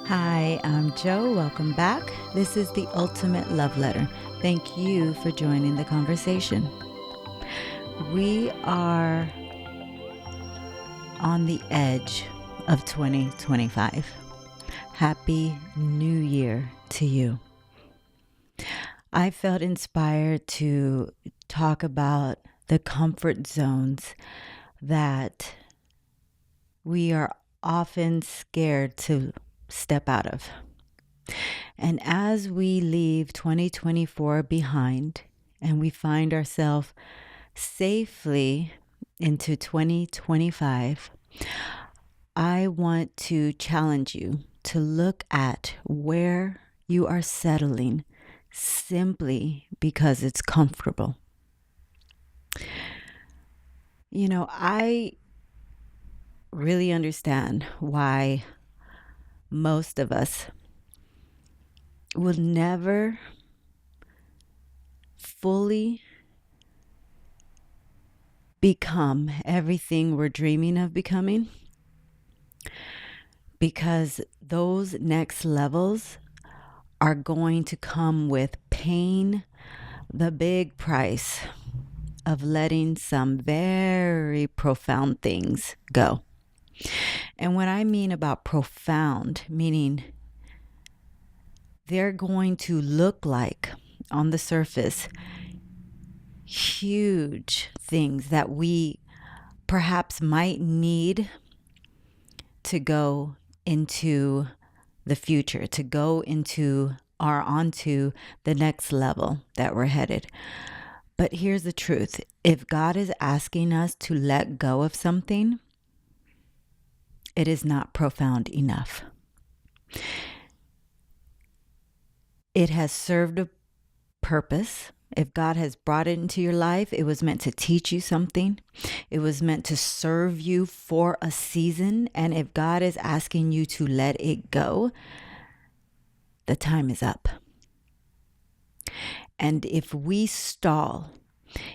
Hi, I'm Joe. Welcome back. This is the Ultimate Love Letter. Thank you for joining the conversation. We are on the edge of 2025. Happy New Year to you. I felt inspired to talk about the comfort zones that we are often scared to step out of. And as we leave 2024 behind and we find ourselves safely into 2025, I want to challenge you to look at where you are settling simply because it's comfortable. I really understand why most of us will never fully become everything we're dreaming of becoming, because those next levels are going to come with pain, the big price of letting some very profound things go. And what I mean about profound, meaning they're going to look like, on the surface, huge things that we perhaps might need to go into the future, to go into or onto the next level that we're headed. But here's the truth. If God is asking us to let go of something, it is not profound enough. It has served a purpose. If God has brought it into your life, it was meant to teach you something. It was meant to serve you for a season. And if God is asking you to let it go, the time is up. And if we stall,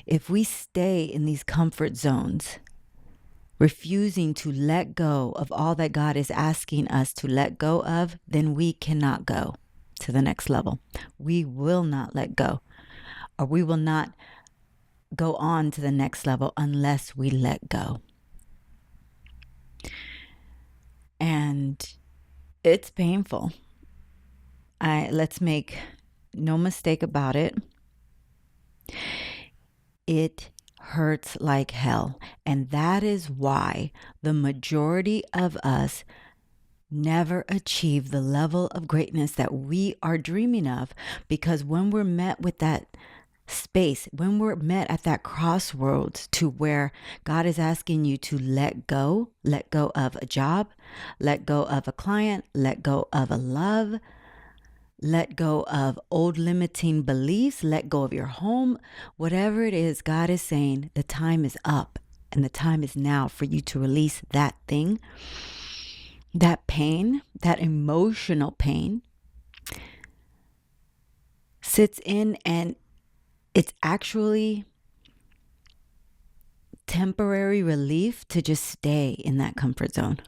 if we stay in these comfort zones, refusing to let go of all that God is asking us to let go of, then we cannot go to the next level. We will not let go, or we will not go on to the next level unless we let go. And it's painful. Let's make no mistake about it. It hurts like hell. And that is why the majority of us never achieve the level of greatness that we are dreaming of. Because when we're met with that space, when we're met at that crossroads to where God is asking you to let go of a job, let go of a client, let go of a love, let go of old limiting beliefs, let go of your home, whatever it is, God is saying the time is up and the time is now for you to release that thing, that pain, that emotional pain sits in, and it's actually temporary relief to just stay in that comfort zone.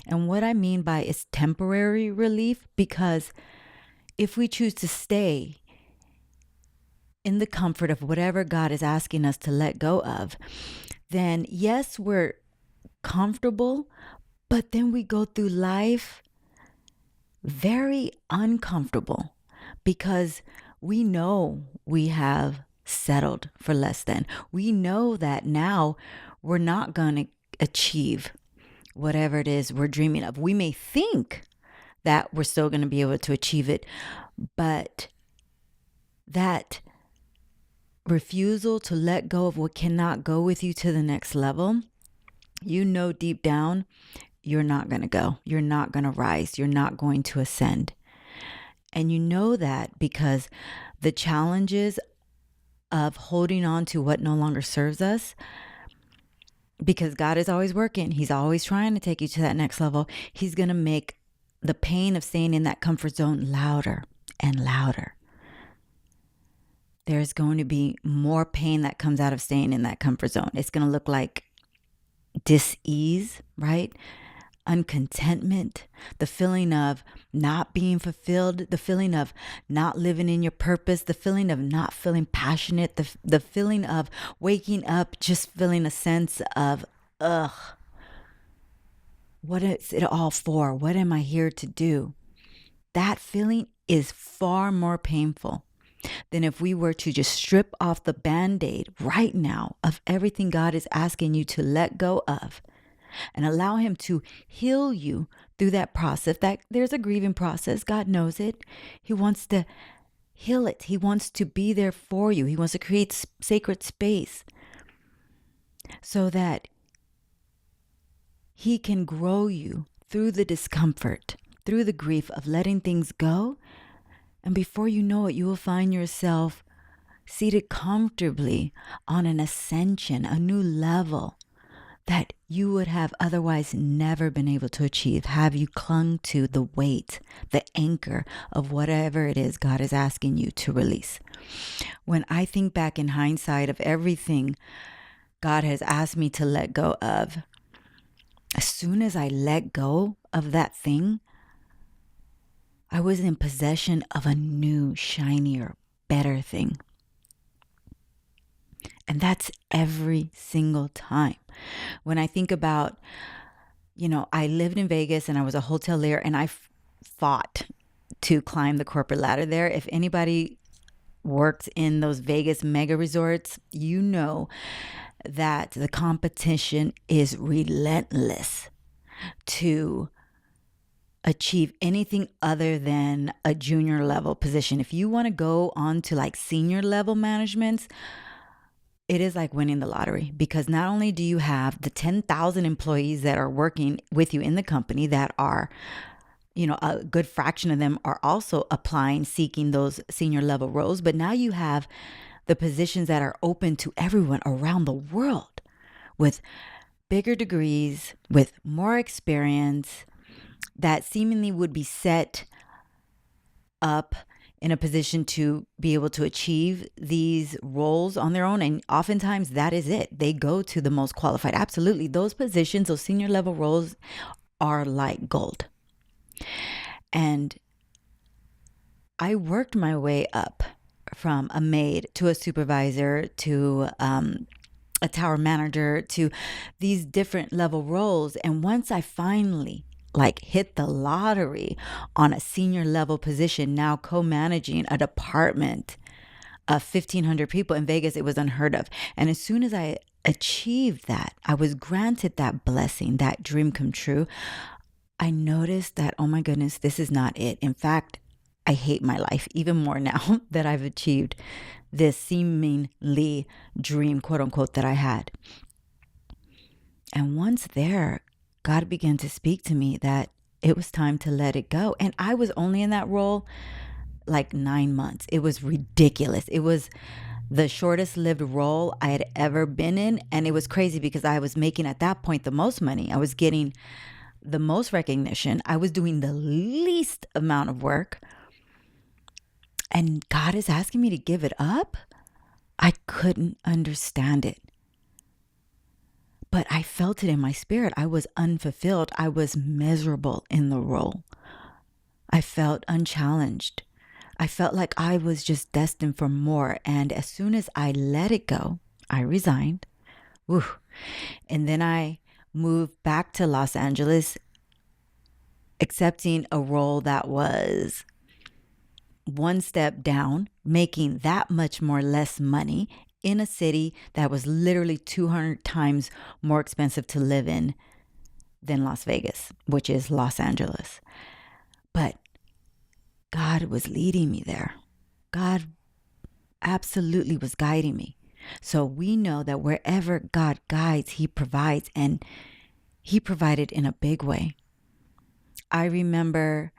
And what I mean by it's temporary relief, because if we choose to stay in the comfort of whatever God is asking us to let go of, then yes, we're comfortable, but then we go through life very uncomfortable because we know we have settled for less than. We know that now we're not going to achieve whatever it is we're dreaming of. We may think that we're still going to be able to achieve it, but that refusal to let go of what cannot go with you to the next level, you know deep down, you're not going to go. You're not going to rise. You're not going to ascend. And you know that because the challenges of holding on to what no longer serves us, because God is always working. He's always trying to take you to that next level. He's going to make the pain of staying in that comfort zone louder and louder. There's going to be more pain that comes out of staying in that comfort zone. It's going to look like dis-ease, right? uncontentment, the feeling of not being fulfilled, the feeling of not living in your purpose, the feeling of not feeling passionate, the feeling of waking up just feeling a sense of, ugh, what is it all for? What am I here to do? That feeling is far more painful than if we were to just strip off the band-aid right now of everything God is asking you to let go of and allow him to heal you through that process. That there's a grieving process. God knows it. He wants to heal it. He wants to be there for you. He wants to create sacred space so that he can grow you through the discomfort, through the grief of letting things go. And before you know it, you will find yourself seated comfortably on an ascension, a new level that you would have otherwise never been able to achieve. Have you clung to the weight, the anchor of whatever it is God is asking you to release? When I think back in hindsight of everything God has asked me to let go of, as soon as I let go of that thing, I was in possession of a new, shinier, better thing. And that's every single time. When I think about, I lived in Vegas and I was a hotelier and I fought to climb the corporate ladder there. If anybody works in those Vegas mega resorts, you know that the competition is relentless to achieve anything other than a junior level position. If you want to go on to like senior level managements, it is like winning the lottery, because not only do you have the 10,000 employees that are working with you in the company that are, a good fraction of them are also applying, seeking those senior level roles, but now you have the positions that are open to everyone around the world with bigger degrees, with more experience, that seemingly would be set up in a position to be able to achieve these roles on their own. And oftentimes that is it. They go to the most qualified. Absolutely. Those positions, those senior level roles are like gold. And I worked my way up from a maid to a supervisor to a tower manager to these different level roles. And once I finally hit the lottery on a senior level position, now co-managing a department of 1,500 people in Vegas, it was unheard of. And as soon as I achieved that, I was granted that blessing, that dream come true, I noticed that, oh my goodness, this is not it. In fact, I hate my life even more now that I've achieved this seemingly dream, quote unquote, that I had. And once there, God began to speak to me that it was time to let it go. And I was only in that role like 9 months. It was ridiculous. It was the shortest lived role I had ever been in. And it was crazy because I was making at that point the most money. I was getting the most recognition. I was doing the least amount of work. And God is asking me to give it up? I couldn't understand it. But I felt it in my spirit. I was unfulfilled. I was miserable in the role. I felt unchallenged. I felt like I was just destined for more. And as soon as I let it go, I resigned. Whew. And then I moved back to Los Angeles, accepting a role that was one step down, making that much more less money in a city that was literally 200 times more expensive to live in than Las Vegas, which is Los Angeles. But God was leading me there. God absolutely was guiding me. So we know that wherever God guides, he provides, and he provided in a big way. I remember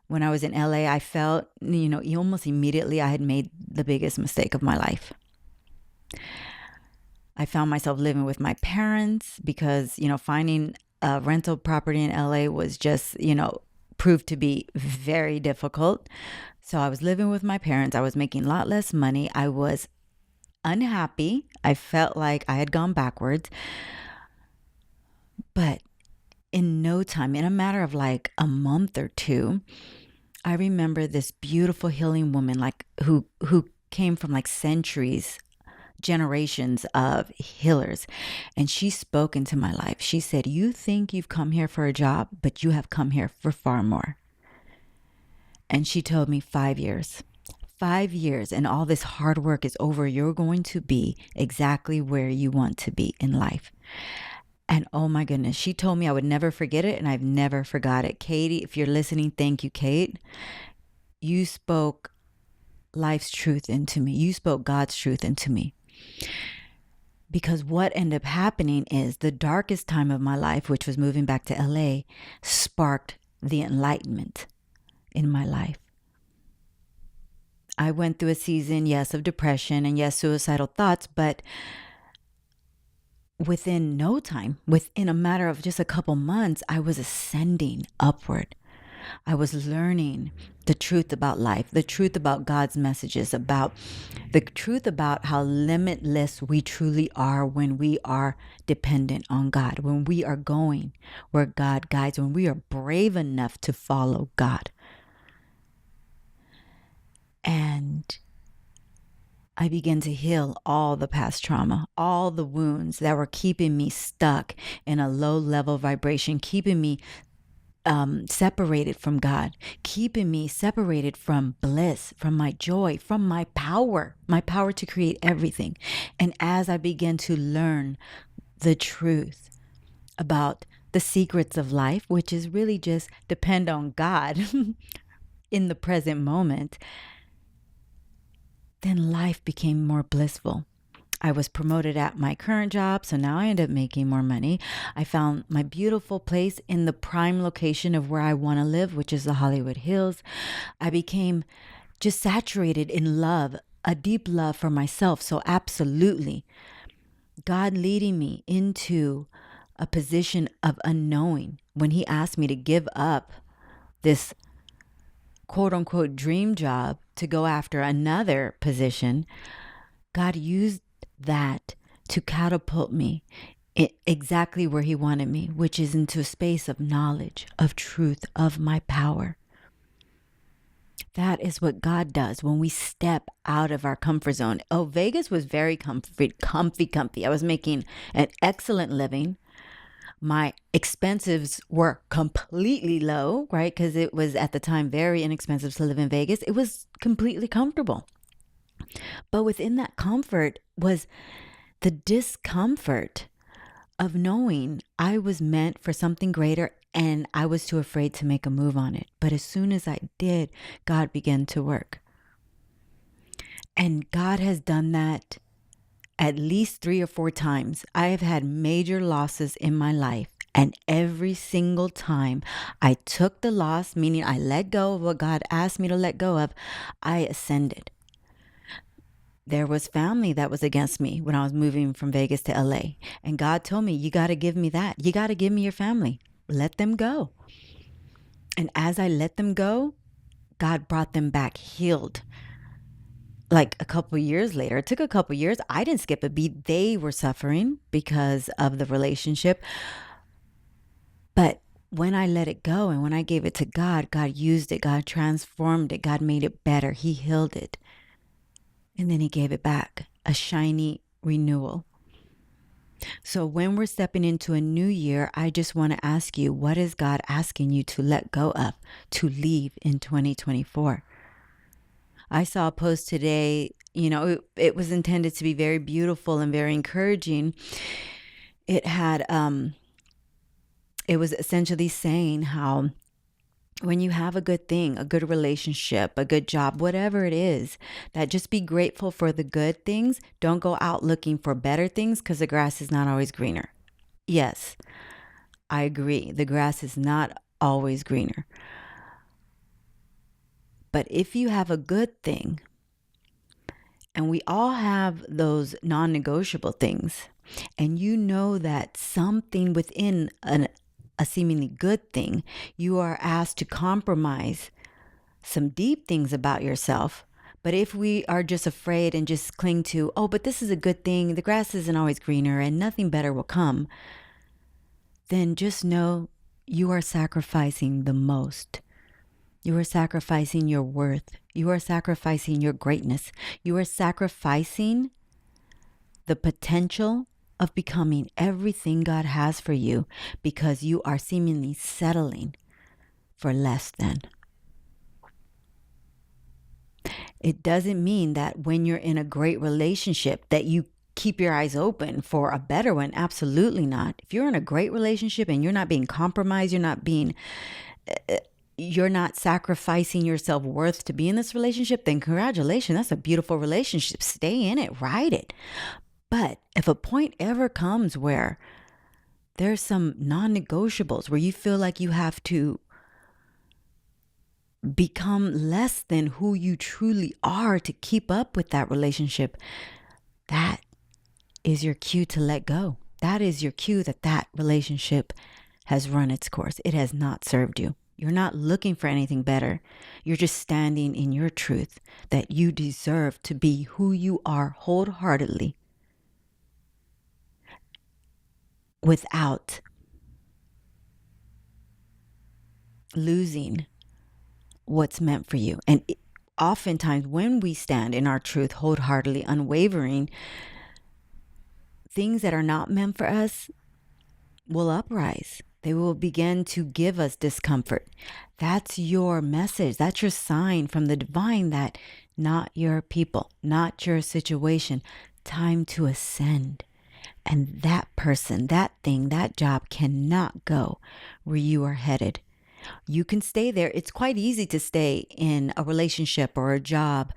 when I was in LA, I felt, almost immediately I had made the biggest mistake of my life. I found myself living with my parents because, finding a rental property in LA was just, proved to be very difficult. So I was living with my parents. I was making a lot less money. I was unhappy. I felt like I had gone backwards. But in no time, in a matter of like a month or two, I remember this beautiful healing woman, like who came from like centuries, generations of healers. And she spoke into my life. She said, "You think you've come here for a job, but you have come here for far more." And she told me 5 years. 5 years and all this hard work is over. You're going to be exactly where you want to be in life. And oh my goodness, she told me I would never forget it, and I've never forgot it. Katie, if you're listening, thank you, Kate. You spoke life's truth into me. You spoke God's truth into me. Because what ended up happening is the darkest time of my life, which was moving back to LA, sparked the enlightenment in my life. I went through a season, yes, of depression and yes, suicidal thoughts, but within no time, within a matter of just a couple months, I was ascending upward. I was learning the truth about life, the truth about God's messages, about the truth about how limitless we truly are when we are dependent on God, when we are going where God guides, when we are brave enough to follow God. And I began to heal all the past trauma, all the wounds that were keeping me stuck in a low level vibration, keeping me separated from God, keeping me separated from bliss, from my joy, from my power to create everything. And as I began to learn the truth about the secrets of life, which is really just depend on God in the present moment, then life became more blissful. I was promoted at my current job, so now I end up making more money. I found my beautiful place in the prime location of where I want to live, which is the Hollywood Hills. I became just saturated in love, a deep love for myself. So absolutely, God leading me into a position of unknowing when he asked me to give up this quote unquote dream job to go after another position. God used that to catapult me exactly where he wanted me, which is into a space of knowledge, of truth, of my power. That is what God does when we step out of our comfort zone. Oh, Vegas was very comfy. I was making an excellent living. My expenses were completely low, right? Because it was at the time very inexpensive to live in Vegas. It was completely comfortable. But within that comfort was the discomfort of knowing I was meant for something greater and I was too afraid to make a move on it. But as soon as I did, God began to work. And God has done that at least 3 or 4 times. I have had major losses in my life. And every single time I took the loss, meaning I let go of what God asked me to let go of, I ascended. There was family that was against me when I was moving from Vegas to LA. And God told me, you got to give me that. You got to give me your family. Let them go. And as I let them go, God brought them back healed. Like a couple years later, it took a couple years. I didn't skip a beat. They were suffering because of the relationship. But when I let it go and when I gave it to God, God used it. God transformed it. God made it better. He healed it. And then he gave it back, a shiny renewal. So when we're stepping into a new year, I just want to ask you, what is God asking you to let go of, to leave in 2024? I saw a post today, it was intended to be very beautiful and very encouraging. It had, it was essentially saying how when you have a good thing, a good relationship, a good job, whatever it is, that just be grateful for the good things. Don't go out looking for better things because the grass is not always greener. Yes, I agree. The grass is not always greener. But if you have a good thing, and we all have those non-negotiable things, and you know that something within a seemingly good thing, you are asked to compromise some deep things about yourself. But if we are just afraid and just cling to, oh, but this is a good thing, the grass isn't always greener and nothing better will come, then just know you are sacrificing the most. You are sacrificing your worth. You are sacrificing your greatness. You are sacrificing the potential of becoming everything God has for you because you are seemingly settling for less than. It doesn't mean that when you're in a great relationship that you keep your eyes open for a better one. Absolutely not. If you're in a great relationship and you're not being compromised, you're not sacrificing your self-worth to be in this relationship, then congratulations. That's a beautiful relationship. Stay in it, ride it. But if a point ever comes where there's some non-negotiables, where you feel like you have to become less than who you truly are to keep up with that relationship, that is your cue to let go. That is your cue that relationship has run its course. It has not served you. You're not looking for anything better. You're just standing in your truth that you deserve to be who you are wholeheartedly without losing what's meant for you. And oftentimes when we stand in our truth wholeheartedly, unwavering, things that are not meant for us will uprise. They will begin to give us discomfort. That's your message. That's your sign from the divine that not your people, not your situation. Time to ascend. And that person, that thing, that job cannot go where you are headed. You can stay there. It's quite easy to stay in a relationship or a job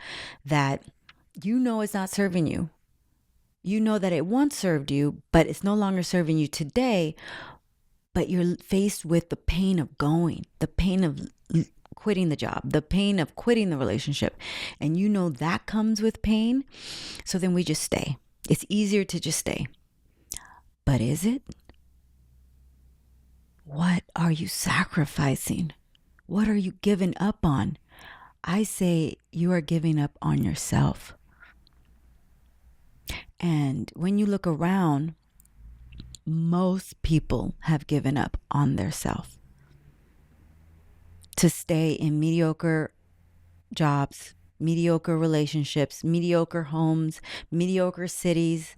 that you know is not serving you. You know that it once served you, but it's no longer serving you today. But you're faced with the pain of going, the pain of quitting the job, the pain of quitting the relationship. And you know that comes with pain. So then we just stay. It's easier to just stay. But is it? What are you sacrificing? What are you giving up on? I say you are giving up on yourself. And when you look around, most people have given up on their self to stay in mediocre jobs, mediocre relationships, mediocre homes, mediocre cities.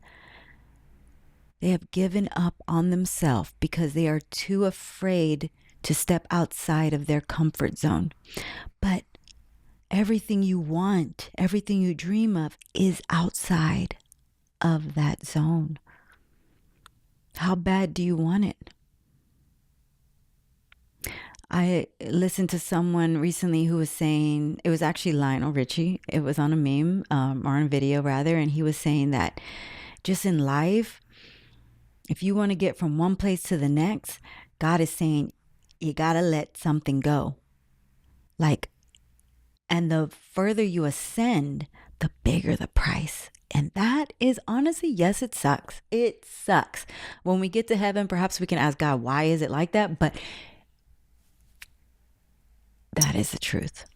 They have given up on themselves because they are too afraid to step outside of their comfort zone. But everything you want, everything you dream of is outside of that zone. How bad do you want it? I listened to someone recently who was saying, it was actually Lionel Richie. It was on a meme, or on a video rather. And he was saying that just in life, if you want to get from one place to the next, God is saying, you got to let something go. And the further you ascend, the bigger the price. And that is honestly, yes, it sucks. It sucks. When we get to heaven, perhaps we can ask God, why is it like that? But that is the truth.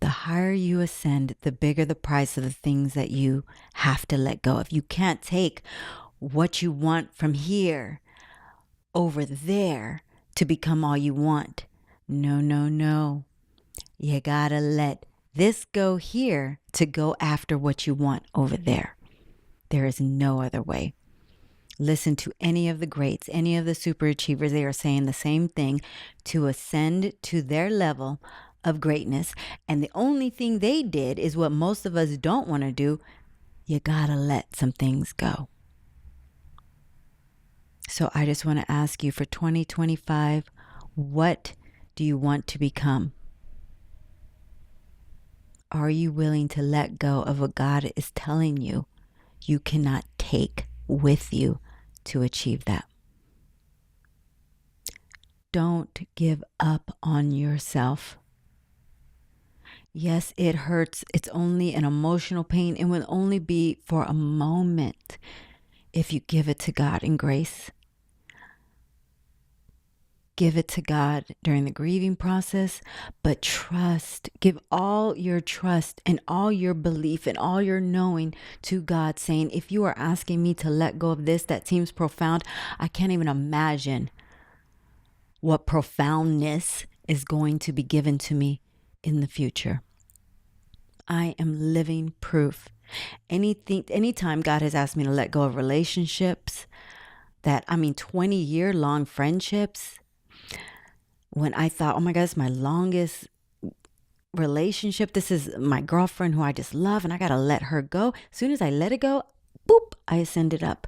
The higher you ascend, the bigger the price of the things that you have to let go of. You can't take what you want from here over there to become all you want. No, no, no. You gotta let this go here to go after what you want over there. There is no other way. Listen to any of the greats, any of the super achievers. They are saying the same thing, to ascend to their level of greatness. And the only thing they did is what most of us don't want to do. You gotta let some things go. So I just want to ask you for 2025, what do you want to become? Are you willing to let go of what God is telling you you cannot take with you to achieve that? Don't give up on yourself. Yes, it hurts. It's only an emotional pain. It will only be for a moment if you give it to God in grace. Give it to God during the grieving process, but trust. Give all your trust and all your belief and all your knowing to God, saying, if you are asking me to let go of this that seems profound, I can't even imagine what profoundness is going to be given to me in the future. I am living proof. Anytime God has asked me to let go of relationships, 20-year long friendships, when I thought, oh my God, it's my longest relationship. This is my girlfriend who I just love and I got to let her go. As soon as I let it go, boop, I ascended up.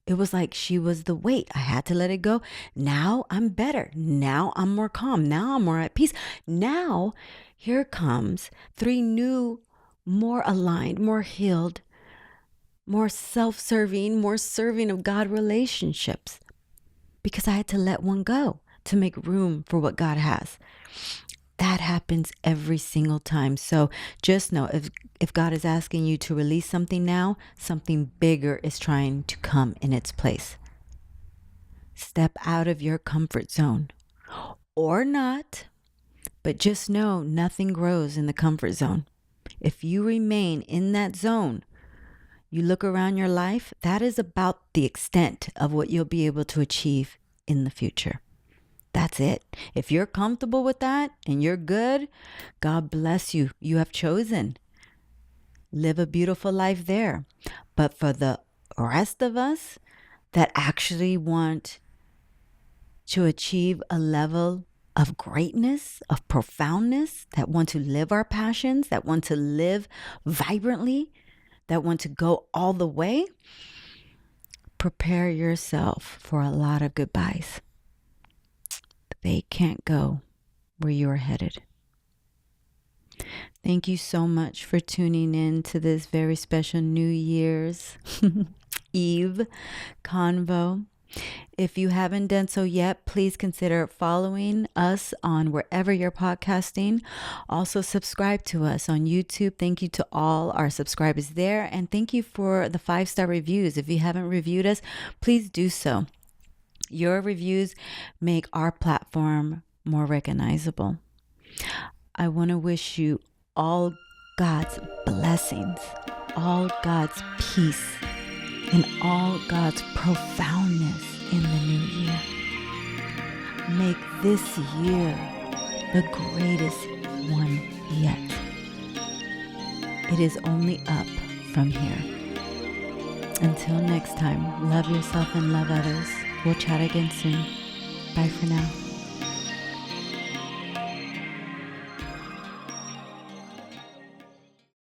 It was like she was the weight. I had to let it go. Now I'm better. Now I'm more calm. Now I'm more at peace. Now here comes 3 new, more aligned, more healed, more self-serving, more serving of God relationships, because I had to let one go to make room for what God has. That happens every single time. So just know, if God is asking you to release something now, something bigger is trying to come in its place. Step out of your comfort zone, or not, but just know nothing grows in the comfort zone. If you remain in that zone, you look around your life, that is about the extent of what you'll be able to achieve in the future. That's it. If you're comfortable with that and you're good, God bless you. You have chosen. Live a beautiful life there. But for the rest of us that actually want to achieve a level of greatness, of profoundness, that want to live our passions, that want to live vibrantly, that want to go all the way, prepare yourself for a lot of goodbyes. They can't go where you're headed. Thank you so much for tuning in to this very special New Year's Eve Convo. If you haven't done so yet, please consider following us on wherever you're podcasting. Also, subscribe to us on YouTube. Thank you to all our subscribers there. And thank you for the 5-star reviews. If you haven't reviewed us, please do so. Your reviews make our platform more recognizable. I want to wish you all God's blessings, all God's peace, and all God's profoundness in the new year. Make this year the greatest one yet. It is only up from here. Until next time, love yourself and love others. We'll chat again soon. Bye for now.